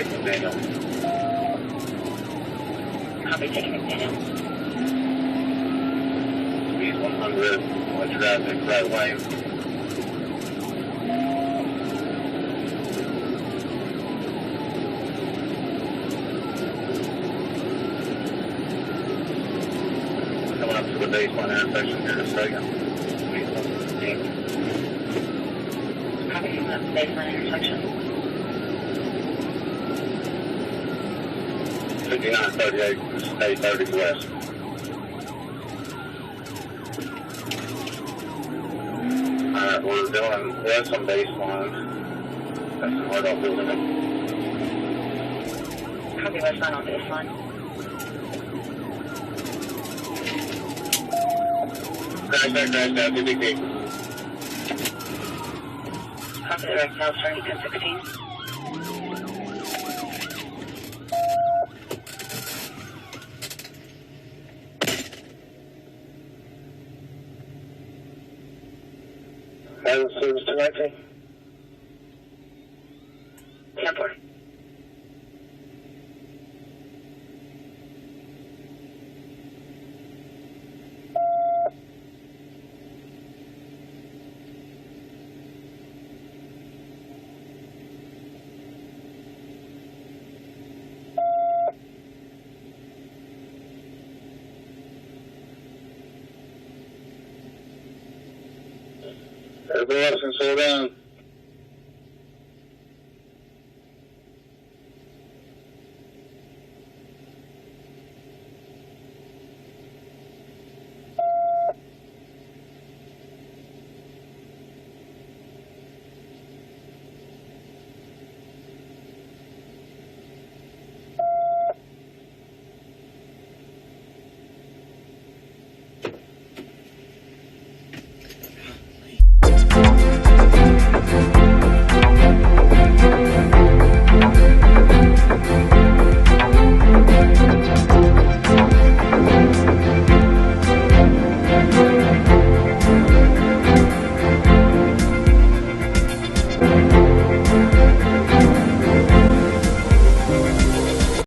taking Daniel. Copy, taking Daniel. Speed 100, watch your guys in right lane. Coming up to the baseline intersection here in a second. Speed 115. Copy, coming up to baseline intersection. 5938, stay 30 west. Alright, we're doing west on baseline. That's the hard out building it. Copy, westbound on baseline. Crash that, 2DP. Copy, direct south starting 1016. Service 219. 10-4. Everybody else can slow down.